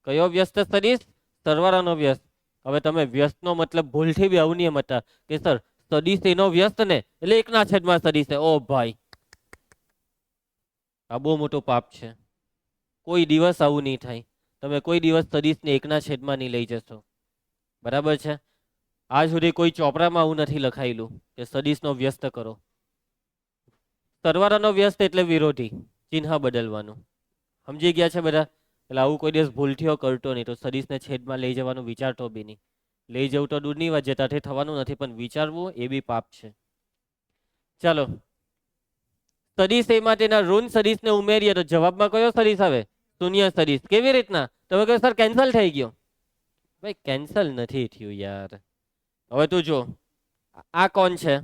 કયો વ્યસ્ત સદિશ? સરવાળાનો વ્યસ્ત. હવે તમે વ્યસ્તનો મતલબ ભૂલથી બી આવું નહીં સમજતા કે સર સદિશ એનો વ્યસ્ત ને એટલે 1/છેદમાં સદિશ. ઓ ભાઈ, આ બહુ મોટું પાપ છે. કોઈ દિવસ આવું નહીં થાય. તમે કોઈ દિવસ સદિશને 1/છેદમાં નહીં લઈ જશો. બરાબર છે? આજ સુધી કોઈ ચોપડામાં આવું નથી લખાયેલું કે સદિશનો વ્યસ્ત કરો. સરવાળાનો વ્યસ્ત એટલે વિરોધી, ચિહ્ન બદલવાનું. સમજી ગયા છે બધા? એટલે આવું કોઈ દિવસ ભૂલથી કરતો નહીં. તો સદિશને છેદમાં લઈ જવાનું વિચારતો બી નહીં. લઈ જવું તો દૂરની વાત, જેતાથી થવાનું નથી, પણ વિચારવું એ બી પાપ છે. ચાલો, સદિશ એ માટેના ઋણ સદિશને ઉમેરીએ તો જવાબમાં કયો સદિશ આવે? શૂન્ય સદિશ. કેવી રીતના? તમે કહો સર કેન્સલ થઈ ગયો. ભાઈ કેન્સલ નથી થયું યાર. હવે તું જો, આ કોણ છે?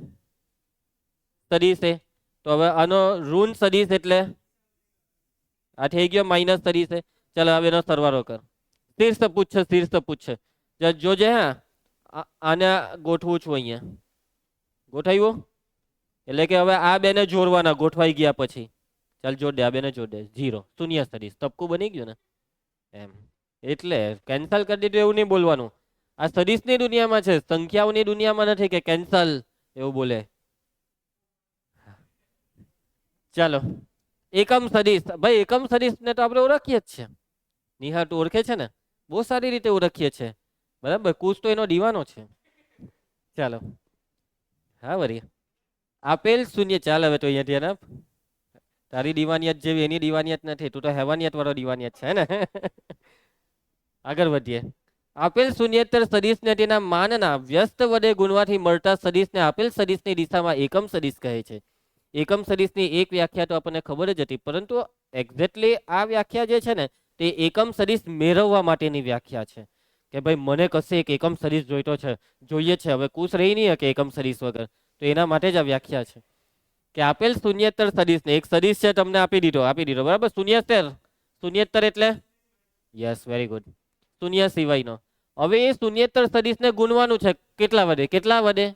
સદિશ એ. તો હવે આનો ઋણ સદિશ એટલે આ થઈ ગયો માઇનસ સદિશ છે. ચાલો હવે એનો સરવાળો કર. શીર્ષ પૂછે, શીર્ષ પૂછે. જોજે, હા, આને ગોઠવું છું અહીંયા. ગોઠવ્યું? એટલે કે હવે આ બેને જોડવાના, ગોઠવાઈ ગયા પછી. ચાલ જોડ દે, આ બેને જોડ દે. 0 શૂન્ય સદિશ. તબકું બની ગયું ને એમ. એટલે કેન્સલ કરી દીધું એવું નહીં બોલવાનું. આ સદિશની દુનિયામાં છે, સંખ્યાઓની દુનિયામાં નથી કે કેન્સલ એવું બોલે. ચાલો, એકમ સદિશ. ભાઈ એકમ સદિશ ને તો આપણે ઓળખીએ જ છે. નિહાર તો ઓળખે છે ને, બહુ સારી રીતે ઓળખીએ છે. બરાબર? કુશ તો એનો દીવાનો છે. ચાલો, હા વરી આપેલ શૂન્ય. ચાલ હવે તો અહીંયા ધ્યાન આપ. તારી દીવાનિયત જેવી એની દીવાનિયત નથી. તું તો હેવાનિયત વાળો દીવાનિયત છે ને. આગળ વધીએ. આપેલ શૂન્યેતર સદિશને તેના માનના વ્યસ્ત વડે ગુણવાથી મળતા સદિશને આપેલ સદિશની દિશામાં એકમ સદિશ કહે છે. એકમ સદિશની એક વ્યાખ્યા તો આપણને ખબર જ હતી, પરંતુ એક્ઝેક્ટલી આ વ્યાખ્યા જે છે ને, તે એકમ સદિશ મેળવવા માટેની વ્યાખ્યા છે. કે ભાઈ મને કશે એક એકમ સદિશ જોઈએ છે. હવે કુશ રહી નહીં કે એકમ સદિશ વગર. તો એના માટે જ આ વ્યાખ્યા છે કે આપેલ શૂન્યેતર સદિશને, એક સદિશ છે તમને આપી દીધો. બરાબર? શૂન્યેતર એટલે યસ, વેરી ગુડ. શૂન્ય સિવાયનો. હવે એ શૂન્યેતર સદિશને ગુણવાનું છે. કેટલા વડે? કેટલા વડે?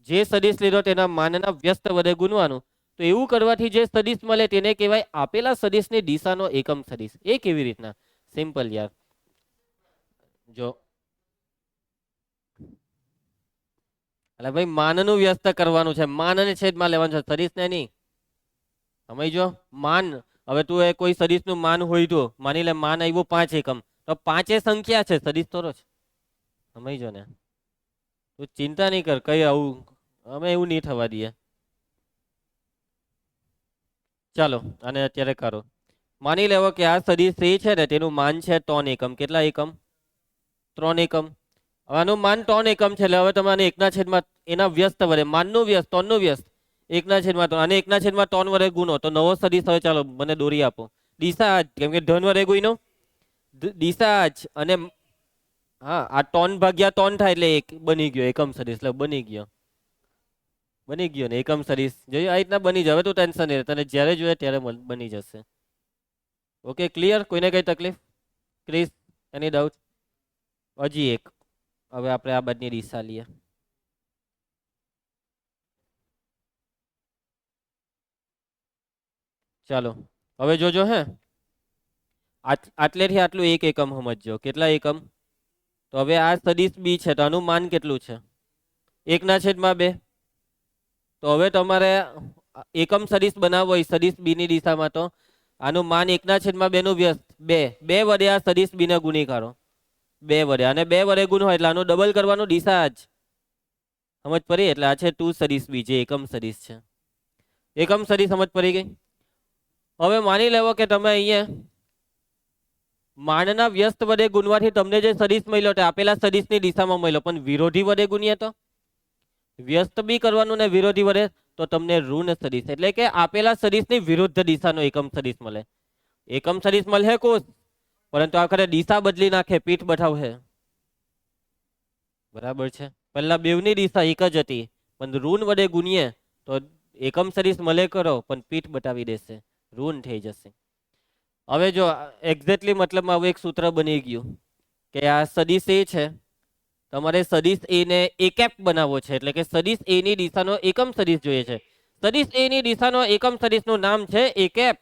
જે સદિશ લીધો તેના માનના વ્યસ્ત વડે ગુણવાનું. તો એવું કરવાથી જે સદિશ મળે તેને કહેવાય આપેલા સદિશની દિશાનો એકમ સદિશ. એ કેવી રીતના? સિમ્પલ યાર. જો એટલે ભાઈ માનનું વ્યસ્ત કરવાનું છે. માનને છેદમાં લેવાનું છે, સદિશને નહીં. સમજો? માન. હવે તું એ કોઈ સદિશનું માન હોય તો માની લે માન આવ્યું 5 એકમ, તો 5 એ સંખ્યા છે, સદિશ તો જ. સમજો ને? તું ચિંતા નહીં કર, કઈ આવું અમે એવું નહીં થવા દઈએ. ચાલો આને અત્યારે કરો. માની લેવો કે આ સદિશ એ છે ને તેનું માન છે 3 એકમ. કેટલા એકમ? 3 એકમ. હવે આનું માન 3 એકમ છે એટલે હવે તમે આને 1/, એના વ્યસ્ત વડે, માનનું વ્યસ્ત, 3 નું વ્યસ્ત, 1/3 અને 1/3 વડે ગુનો તો નવો સદિશ. હવે ચાલો મને દોરી આપો. દિશા જ, કેમ કે ધન વડે ગુણ્યો દિશા જ, અને હા આ 3 ભાગ્યા 3 થાય એટલે એક બની ગયો એકમ સદિશ. એટલે બની ગયો ને એકમ સદિશ. જોયું આ રીતના બની જાય. હવે તું ટેન્શન નહીં, તને જ્યારે જોઈએ ત્યારે બની જશે. Okay clear? કોઈને કઈ તકલીફ? ક્રિસ એની ડાઉટ? હજી એક. હવે આપણે આ બાજુની દિશા લઈએ. ચાલો હવે જોજો હે, આટલેથી આટલું એક એકમ સમજજો. કેટલા એકમ? તો હવે આ સદિશ બી છે તો આનું માન કેટલું છે? 1/2. તો હવે તમારે એકમ સદિશ બનાવવો હોય સદિશ બી ની દિશામાં, તો આનું માન 1/2 નું વ્યસ્ત 2 વડે આ સદિશ બી ને ગુણી કાઢો. 2 વડે, અને 2 વડે ગુણ હોય એટલે આનું ડબલ કરવાનું, દિશા જ. સમજ પડી? એટલે આ છે 2 સદિશ બી, જે એકમ સદિશ છે. એકમ સદિશ સમજ પડી ગઈ? હવે માની લેવો કે તમે અહીંયા માનના વ્યસ્ત વડે ગુણવાથી તમને જે સદિશ મળ્યો તે આપેલા સદિશની દિશામાં મળ્યો, પણ વિરોધી વડે ગુણીએ તો વ્યસ્ત બી કરવાનું ને વિરોધી વડે તો તમને ઋણ સદિશ, એટલે કે આપેલા સદિશની વિરુદ્ધ દિશાનો એકમ સદિશ મળે. એકમ સદિશ મળે કોષ, પરંતુ આખરે દિશા બદલી નાખે, પીઠ બતાવશે. બરાબર છે? પહેલા બેવની દિશા એક જ હતી, પણ ઋણ વડે ગુણીએ તો એકમ સદિશ મળે કરો પણ પીઠ બતાવી દેશે, ઋણ થઈ જશે. હવે જો એક્ઝેક્ટલી મતલબમાં હવે એક સૂત્ર બની ગયું કે આ સદિશ એ છે, તમારે સદિશ એ ને એકેપ બનાવવો છે, એટલે કે સદિશ એ ની દિશાનો એકમ સદિશ જોઈએ છે. સદિશ એ ની દિશાનો એકમ સદિશનું નામ છે એકેપ.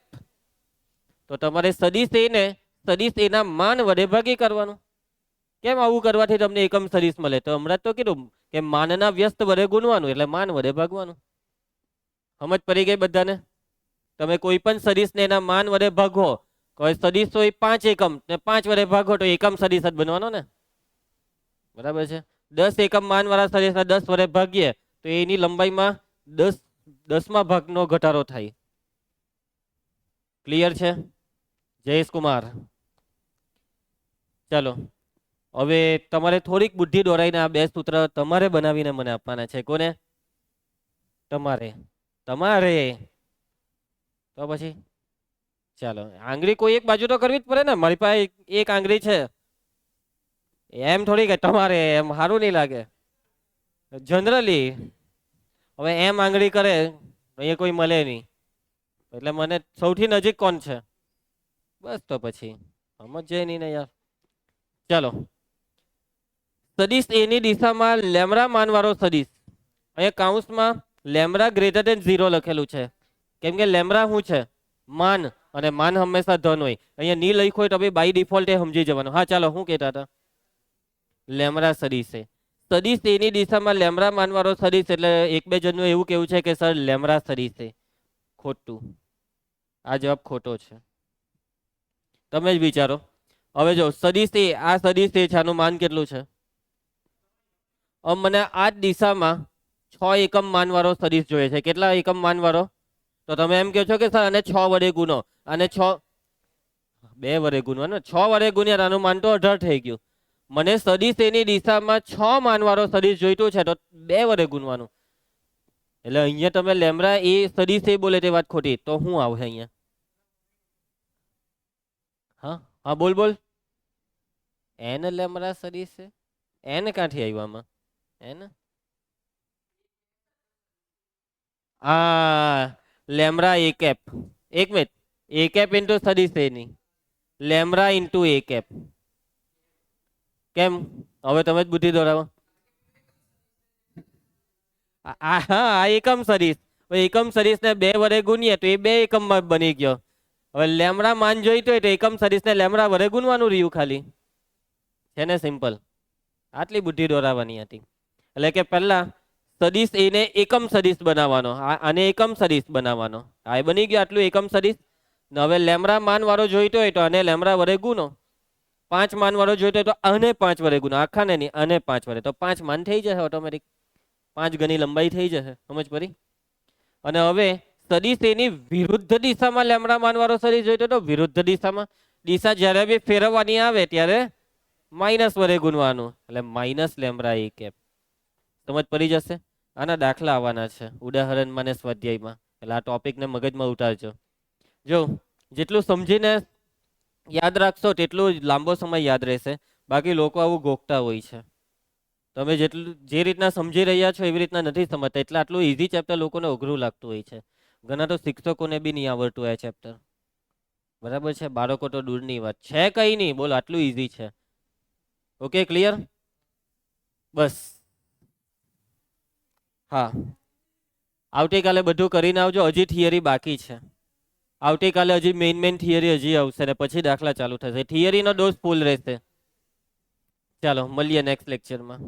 તો તમારે સદિશ એ ને સદિશ એ ના માન વડે ભાગી કરવાનું. કેમ આવું કરવાથી તમને એકમ સદિશ મળે? તો હમણાં તો કીધું કે માનના વ્યસ્ત વડે ગુણવાનું એટલે માન વડે ભાગવાનું. સમજ પડી ગઈ બધાને? તમે કોઈ પણ સદિશને એના માન વડે ભાગો, કોઈ સદિશ હોય 5 એકમ ને 5 વડે ભાગો તો એકમ સદિશ જ બનવાનો ને. બરાબર છે? 10 એકમ માન વાળા સદિશને 10 વડે ભાગીએ તો એની લંબાઈમાં 10મા ભાગનો ઘટાડો થાય. ક્લિયર છે? જયેશ કુમાર. ચાલો હવે તમારે થોડીક બુદ્ધિ દોરાઈને આ 2 સૂત્ર તમારે બનાવીને મને આપવાના છે. કોને? તમારે. તો પછી ચાલો આંગળી કોઈ એક બાજુ તો કરવી જ પડે ને. મારી પાસે એક આંગળી છે, એમ થોડી કે તમારે, એમ સારું નહીં લાગે જનરલી. હવે એમ આંગળી કરે અહીંયા કોઈ મળે નહીં, એટલે મને સૌથી નજીક કોણ છે? બસ તો પછી સમજે નહીં ને યાર. ચાલો સદિશ એની દિશામાં લેમડા માનવાળો સદિશ, અહીંયા કાઉન્સમાં લેમડા >0 લખેલું છે, કેમ કે લેમડા શું છે? માન, અને માન હંમેશા ધન હોય. અહીંયા ની લખ્યું હોય તો ભાઈ બાય ડિફોલ્ટ એ સમજી જવાનું. હા ચાલો શું કહેતા હતા? લેમડા સદિશ છે. સદિશ એની દિશામાં લેમડા માનવાળો સદિશ, એટલે એક બે જણનું એવું કેવું છે કે સર લેમડા સદિશ છે. ખોટું. આ જવાબ ખોટો છે. તમે જ વિચારો. હવે જો સદિશ એ, આ સદિશ એ છે, આનું માન કેટલું છે? મને આ જ દિશામાં 6 એકમ માનવાળો સદિશ જોઈએ છે. કેટલા એકમ માનવાળો? તો તમે એમ કહો છો કે સર આને 6 વડે ગુનો, અને 2 વડે ગુણવાનું, 6 વડે ગુણ્યા આનું માન તો 18 થઈ ગયું. મને સદિશ એની દિશામાં 6 માનવાળો સદિશ જોઈતું છે તો 2 વડે ગુણવાનું. એટલે અહીંયા તમે લેમડા એ સદિશ એ બોલે તે વાત ખોટી. તો શું આવશે અહીંયા? હા હા બોલ. એન લેમડા સદિશ છે. એન ક્યાંથી આવ્યું આમાં? એન લેમડા એ કેપ. એક મિનિટ, એ કેપ ઇન્ટુ સદિશ એની, લેમડા ઇન્ટુ એ કેપ. કેમ? હવે તમે જ બુદ્ધિ દોરાવો. આ એકમ સદિશ, એકમ સદિશ ને 2 વડે ગુણીએ તો એ 2 એકમમાં બની ગયો. હવે લેમડા માન જોઈતો હોય તો એકમ સદિશ ને લેમડા વડે ગુણવાનું રહ્યું ખાલી. છે ને સિમ્પલ. આટલી બુદ્ધિ દોરાવાની હતી. એટલે કે પહેલા સદિશ એને એકમ સદિશ બનાવવાનો, આને એકમ સદિશ બનાવવાનો. આ બની ગયો આટલું એકમ સદિશ. હવે લેમડા માન વાળો જોઈતો હોય તો આને લેમડા વડે ગુનો. 5 માન વાળો જોઈતો હોય તો આને 5 વડે ગુનો, આખા ને નહીં, આને 5 વડે, તો 5 માન થઈ જશે ઓટોમેટિક. 5 ગણી લંબાઈ થઈ જશે. સમજ પડી? અને હવે સદિશ એની વિરુદ્ધ દિશામાં લેમડા માનવાળો સદિશ જોઈતો તો વિરુદ્ધ દિશામાં દિશા જ્યારે બી ફેરવવાની આવે ત્યારે માઇનસ વડે ગુણવાનું એટલે માઇનસ લેમડા એ કેપ. સમજ પડી જશે. આના દાખલા આવવાના છે ઉદાહરણમાં ને સ્વાધ્યાયમાં, એટલે આ ટોપિકને મગજમાં ઉતારજો. જો જેટલું સમજીને યાદ રાખશો તેટલું લાંબો સમય યાદ રહેશે. બાકી લોકો આવું ગોખતા હોય છે. તમે જેટલું જે રીતના સમજી રહ્યા છો એવી રીતના નથી સમજતા, એટલે આટલું ઇઝી ચેપ્ટર લોકોને અઘરું લાગતું હોય છે. ઘણા તો શિક્ષકોને બી નહીં આવડતું આ ચેપ્ટર. બરાબર છે, બાળકો તો દૂરની વાત છે, કઈ નહીં, બોલો આટલું ઇઝી છે. Okay, clear? બસ હા, આવતીકાલે બધું કરીને આવજો. હજી થિયરી બાકી છે. આવતીકાલે હજી મેઇન થિયરી હજી આવશે ને પછી દાખલા ચાલુ થશે. થિયરીનો ડોઝ ફૂલ રહેશે. ચાલો મળીએ નેક્સ્ટ લેક્ચરમાં.